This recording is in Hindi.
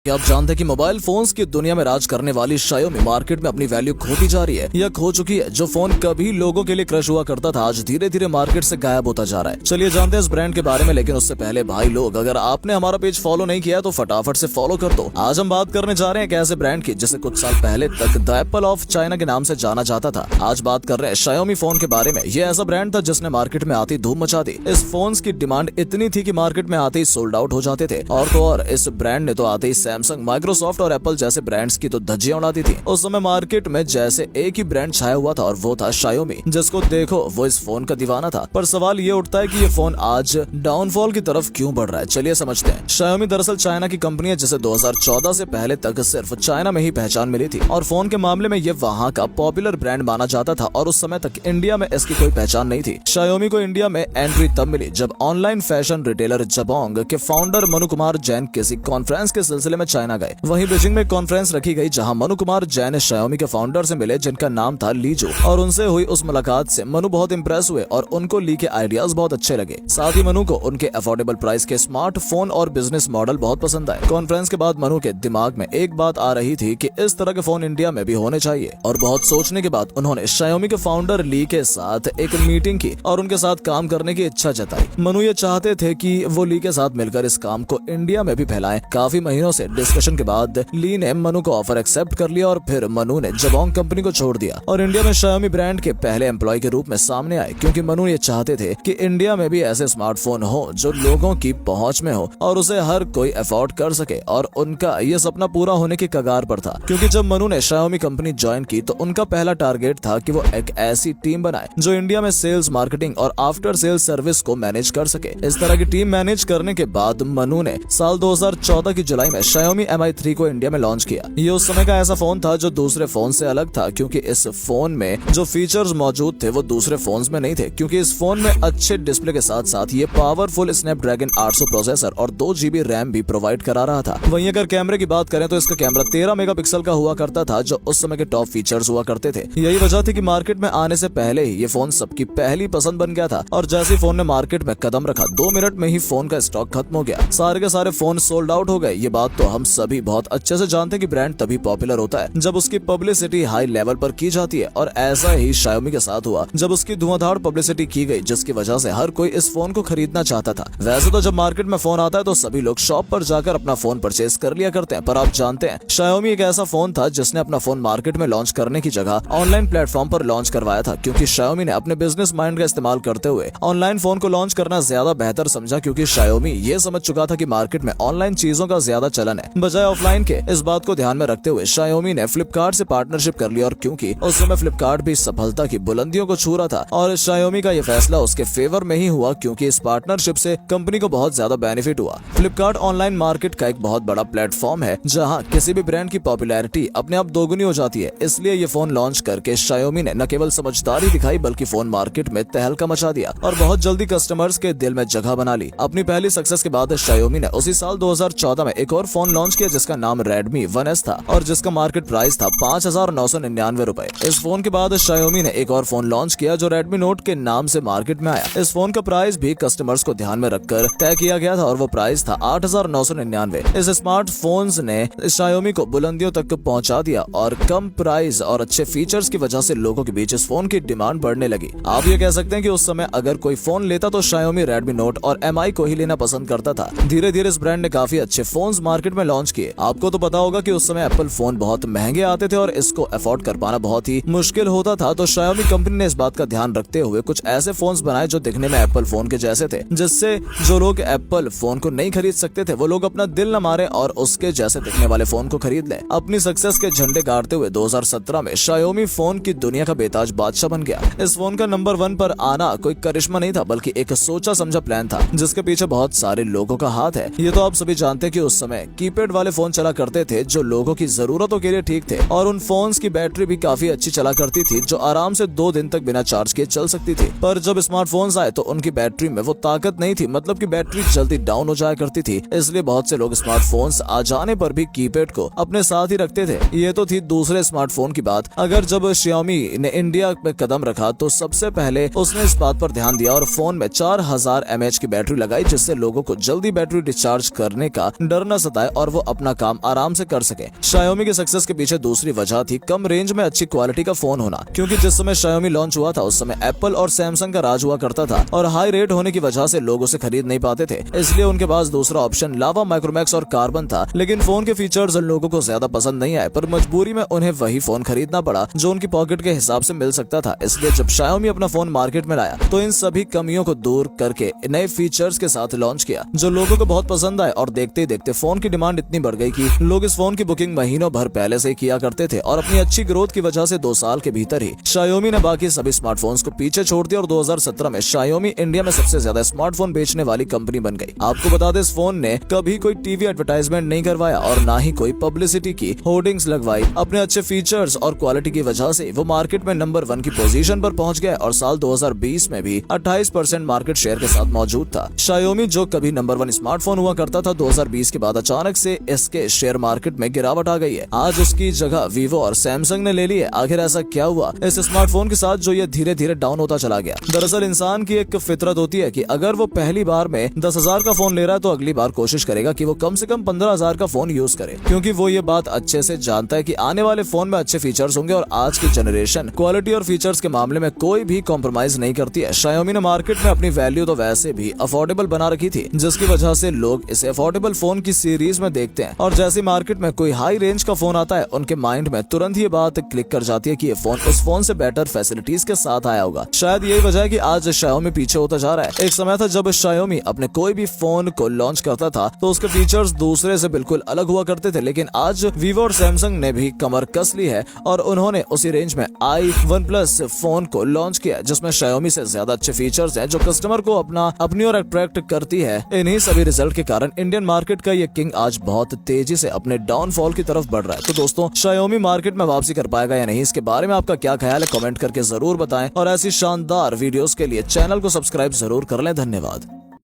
क्या आप जानते हैं कि मोबाइल फोन्स की दुनिया में राज करने वाली Xiaomi मार्केट में अपनी वैल्यू खोती जा रही है या खो चुकी है। जो फोन कभी लोगों के लिए क्रश हुआ करता था आज धीरे धीरे मार्केट से गायब होता जा रहा है। चलिए जानते हैं इस ब्रांड के बारे में, लेकिन उससे पहले भाई लोग, अगर आपने हमारा पेज फॉलो नहीं किया तो फटाफट से फॉलो कर दो। आज हम बात करने जा रहे हैं एक ऐसे ब्रांड की जिसे कुछ साल पहले तक द एप्पल ऑफ चाइना के नाम से जाना जाता था। आज बात कर रहे हैं Xiaomi फोन के बारे में। ये ऐसा ब्रांड था जिसने मार्केट में आती धूम मचा दी। इस फोन की डिमांड इतनी थी कि मार्केट में आते ही सोल्ड आउट हो जाते थे। और तो और इस ब्रांड ने तो आते ही सैमसंग, माइक्रोसॉफ्ट और एप्पल जैसे ब्रांड्स की तो धज्जियां उड़ा दी थी। उस समय मार्केट में जैसे एक ही ब्रांड छाया हुआ था और वो था Xiaomi। जिसको देखो वो इस फोन का दीवाना था। पर सवाल ये उठता है कि ये फोन आज डाउनफॉल की तरफ क्यों बढ़ रहा है। चलिए समझते हैं। Xiaomi दरअसल चाइना की कंपनी है जिसे 2014 से पहले तक सिर्फ चाइना में ही पहचान मिली थी और फोन के मामले में ये वहाँ का पॉपुलर ब्रांड माना जाता था और उस समय तक इंडिया में इसकी कोई पहचान नहीं थी। Xiaomi को इंडिया में एंट्री तब मिली जब ऑनलाइन फैशन रिटेलर जबोंग के फाउंडर मनु कुमार जैन किसी कॉन्फ्रेंस के सिलसिले में चाइना गए। वहीं बीजिंग में कॉन्फ्रेंस रखी गई जहां मनु कुमार जैन Xiaomi के फाउंडर से मिले जिनका नाम था लीजू, और उनसे हुई उस मुलाकात से मनु बहुत इंप्रेस हुए और उनको ली के आइडियाज बहुत अच्छे लगे। साथ ही मनु को उनके अफोर्डेबल प्राइस के स्मार्टफोन और बिजनेस मॉडल बहुत पसंद आए। कॉन्फ्रेंस के बाद मनु के दिमाग में एक बात आ रही थी कि इस तरह के फोन इंडिया में भी होने चाहिए और बहुत सोचने के बाद उन्होंने Xiaomi के फाउंडर ली के साथ एक मीटिंग की और उनके साथ काम करने की इच्छा जताई। मनु ये चाहते थे कि वो ली के साथ मिलकर इस काम को इंडिया में भी फैलाएं। काफी महीनों से डिस्कशन के बाद ली ने मनु को ऑफर एक्सेप्ट कर लिया और फिर मनु ने जबोंग कंपनी को छोड़ दिया और इंडिया में Xiaomi ब्रांड के पहले एम्प्लॉय के रूप में सामने आए, क्योंकि मनु ये चाहते थे कि इंडिया में भी ऐसे स्मार्टफोन हो जो लोगों की पहुंच में हो और उसे हर कोई अफोर्ड कर सके। और उनका ये सपना पूरा होने की कगार पर था, क्योंकि जब मनु ने Xiaomi कंपनी ज्वाइन की तो उनका पहला टारगेट था कि वो एक ऐसी टीम बनाए जो इंडिया में सेल्स, मार्केटिंग और आफ्टर सेल्स सर्विस को मैनेज कर सके। इस तरह की टीम मैनेज करने के बाद मनु ने साल 2014 की जुलाई में Xiaomi Mi3 को इंडिया में लॉन्च किया। ये उस समय का ऐसा फोन था जो दूसरे फोन से अलग था, क्योंकि इस फोन में जो फीचर्स मौजूद थे वो दूसरे फोन्स में नहीं थे। क्योंकि इस फोन में अच्छे डिस्प्ले के साथ साथ ये पावरफुल स्नैपड्रैगन 800 प्रोसेसर और 2 GB रैम भी प्रोवाइड करा रहा था। वहीं अगर कैमरे की बात करें तो इसका कैमरा 13 मेगापिक्सल का हुआ करता था, जो उस समय के टॉप फीचर्स हुआ करते थे। यही वजह थी कि मार्केट में आने से पहले ही ये फोन सबकी पहली पसंद बन गया था और जैसे ही फोन ने मार्केट में कदम रखा 2 मिनट में ही फोन का स्टॉक खत्म हो गया। सारे के सारे फोन सोल्ड आउट हो गए। ये बात तो हम सभी बहुत अच्छे से जानते हैं कि ब्रांड तभी पॉपुलर होता है जब उसकी पब्लिसिटी हाई लेवल पर की जाती है, और ऐसा ही Xiaomi के साथ हुआ जब उसकी धुआंधार पब्लिसिटी की गई, जिसकी वजह से हर कोई इस फोन को खरीदना चाहता था। वैसे तो जब मार्केट में फोन आता है तो सभी लोग शॉप पर जाकर अपना फोन परचेज कर लिया करते हैं, पर आप जानते हैं Xiaomi एक ऐसा फोन था जिसने अपना फोन मार्केट में लॉन्च करने की जगह ऑनलाइन प्लेटफॉर्म पर लॉन्च करवाया था, क्योंकि Xiaomi ने अपने बिजनेस माइंड का इस्तेमाल करते हुए ऑनलाइन फोन को लॉन्च करना ज्यादा बेहतर समझा, क्योंकि Xiaomi ये समझ चुका था कि मार्केट में ऑनलाइन चीजों का ज्यादा चलन है बजाय ऑफलाइन के। इस बात को ध्यान में रखते हुए Xiaomi ने फ्लिपकार्ट से पार्टनरशिप कर ली, और क्योंकि उस समय फ्लिपकार्ट भी सफलता की बुलंदियों को छू रहा था और Xiaomi का ये फैसला उसके फेवर में ही हुआ, क्योंकि इस पार्टनरशिप से कंपनी को बहुत ज्यादा बेनिफिट हुआ। फ्लिपकार्ट ऑनलाइन मार्केट का एक बहुत बड़ा प्लेटफॉर्म है जहां किसी भी ब्रांड की पॉपुलैरिटी अपने आप दोगुनी हो जाती है। इसलिए ये फोन लॉन्च करके Xiaomi ने न केवल समझदारी दिखाई बल्कि फोन मार्केट में तहलका मचा दिया और बहुत जल्दी कस्टमर्स के दिल में जगह बना ली। अपनी पहली सक्सेस के बाद Xiaomi ने उसी साल 2014 में एक और फोन लॉन्च किया जिसका नाम Redmi 1S था और जिसका मार्केट प्राइस था 5,999 रुपए। इस फोन के बाद Xiaomi ने एक और फोन लॉन्च किया जो Redmi Note के नाम से मार्केट में आया। इस फोन का प्राइस भी कस्टमर्स को ध्यान में रखकर तय किया गया था और वो प्राइस था 8,999। इस स्मार्टफोन्स ने Xiaomi को बुलंदियों तक पहुंचा दिया और कम प्राइस और अच्छे फीचर्स की वजह से लोगों के बीच इस फोन की डिमांड बढ़ने लगी। आप ये कह सकते हैं कि उस समय अगर कोई फोन लेता तो Xiaomi Redmi Note और Mi को ही लेना पसंद करता था। धीरे धीरे इस ब्रांड ने काफी अच्छे फोन्स मार्केट में लॉन्च किए। आपको तो पता होगा कि उस समय एप्पल फोन बहुत महंगे आते थे और इसको अफोर्ड कर पाना बहुत ही मुश्किल होता था, तो Xiaomi कंपनी ने इस बात का ध्यान रखते हुए कुछ ऐसे फोन्स बनाए जो दिखने में एप्पल फोन के जैसे थे, जिससे जो लोग एप्पल फोन को नहीं खरीद सकते थे वो लोग अपना दिल न मारे और उसके जैसे दिखने वाले फोन को खरीद लें। अपनी सक्सेस के झंडे गाड़ते हुए 2017 में Xiaomi फोन की दुनिया का बेताज बादशाह बन गया। इस फोन का नंबर 1 पर आना कोई करिश्मा नहीं था बल्कि एक सोचा समझा प्लान था जिसके पीछे बहुत सारे लोगों का हाथ है। ये तो आप सभी जानते हैं कि उस समय कीपैड वाले फोन चला करते थे जो लोगों की जरूरतों के लिए ठीक थे और उन फोन्स की बैटरी भी काफी अच्छी चला करती थी जो आराम से 2 दिन तक बिना चार्ज किए चल सकती थी। पर जब स्मार्टफोन्स आए तो उनकी बैटरी में वो ताकत नहीं थी, मतलब कि बैटरी जल्दी डाउन हो जाया करती थी। इसलिए बहुत से लोग स्मार्टफोन्स आ जाने पर भी कीपैड को अपने साथ ही रखते थे। ये तो थी दूसरे स्मार्टफोन की बात। अगर जब Xiaomi ने इंडिया में कदम रखा तो सबसे पहले उसने इस बात पर ध्यान दिया और फोन में 4000 mAh की बैटरी लगाई, जिससे लोगों को जल्दी बैटरी डिस्चार्ज करने का डर न सताए और वो अपना काम आराम से कर सके। Xiaomi के सक्सेस के पीछे दूसरी वजह थी कम रेंज में अच्छी क्वालिटी का फोन होना, क्योंकि जिस समय Xiaomi लॉन्च हुआ था उस समय एप्पल और सैमसंग का राज हुआ करता था और हाई रेट होने की वजह से लोग उसे खरीद नहीं पाते थे, इसलिए उनके पास दूसरा ऑप्शन लावा, माइक्रोमैक्स और कार्बन था। लेकिन फोन के फीचर्स लोगों को ज्यादा पसंद नहीं आए, पर मजबूरी में उन्हें वही फोन खरीदना पड़ा जो उनकी पॉकेट के हिसाब से मिल सकता था। इसलिए जब Xiaomi अपना फोन मार्केट में लाया तो इन सभी कमियों को दूर करके नए फीचर्स के साथ लॉन्च किया जो लोगों को बहुत पसंद आए, और देखते ही देखते फोन की डिमांड इतनी बढ़ गई कि लोग इस फोन की बुकिंग महीनों भर पहले से ही किया करते थे। और अपनी अच्छी ग्रोथ की वजह से 2 साल के भीतर ही Xiaomi ने बाकी सभी स्मार्टफोन्स को पीछे छोड़ दिया और 2017 में Xiaomi इंडिया में सबसे ज्यादा स्मार्टफोन बेचने वाली कंपनी बन गई। आपको बता दें, इस फोन ने कभी कोई टीवी एडवर्टाइजमेंट नहीं करवाया और ना ही कोई पब्लिसिटी की होर्डिंग्स लगवाई। अपने अच्छे फीचर्स और क्वालिटी की वजह से वो मार्केट में नंबर 1 की पोजीशन पर पहुंच गया और साल 2020 में भी 28% मार्केट शेयर के साथ मौजूद था। Xiaomi जो कभी नंबर 1 स्मार्टफोन हुआ करता था, 2020 के बाद अचानक से इसके शेयर मार्केट में गिरावट आ गई है। आज उसकी जगह वीवो और सैमसंग ने ले ली है। आखिर ऐसा क्या हुआ इस स्मार्टफोन के साथ जो ये धीरे धीरे डाउन होता चला गया? दरअसल इंसान की एक फितरत होती है कि अगर वो पहली बार में 10,000 का फोन ले रहा है तो अगली बार कोशिश करेगा कि वो कम से कम 15,000 का फोन यूज करे, क्योंकि वो ये बात अच्छे से जानता है कि आने वाले फोन में अच्छे फीचर्स होंगे और आज की जनरेशन क्वालिटी और फीचर्स के मामले में कोई भी कॉम्प्रोमाइज नहीं करती है। Xiaomi ने मार्केट में अपनी वैल्यू तो वैसे भी अफोर्डेबल बना रखी थी, जिसकी वजह से लोग इसे अफोर्डेबल फोन की सीरीज में देखते हैं और जैसे मार्केट में कोई हाई रेंज का फोन आता है उनके माइंड में तुरंत ये बात क्लिक कर जाती है कि ये फोन उस फोन से बेटर फैसिलिटीज के साथ आया होगा। शायद यही वजह है कि आज Xiaomi पीछे होता जा रहा है। एक समय था जब Xiaomi अपने कोई भी फोन को लॉन्च करता था तो उसके फीचर्स दूसरे से बिल्कुल अलग हुआ करते थे, लेकिन आज वीवो और सैमसंग ने भी कमर कस ली है और उन्होंने उसी रेंज में i1+ फोन को लॉन्च किया जिसमें Xiaomi से ज्यादा अच्छे फीचर्स हैं जो कस्टमर को अपनी ओर अट्रैक्ट करती है। इन्हीं सभी रिजल्ट के कारण इंडियन मार्केट का ये किंग आज बहुत तेजी से अपने डाउनफॉल की तरफ बढ़ रहा है। तो दोस्तों, Xiaomi मार्केट में वापसी कर पाएगा या नहीं, इसके बारे में आपका क्या ख्याल है? कमेंट करके जरूर बताएं और ऐसी शानदार वीडियोस के लिए चैनल को सब्सक्राइब जरूर कर लें। धन्यवाद।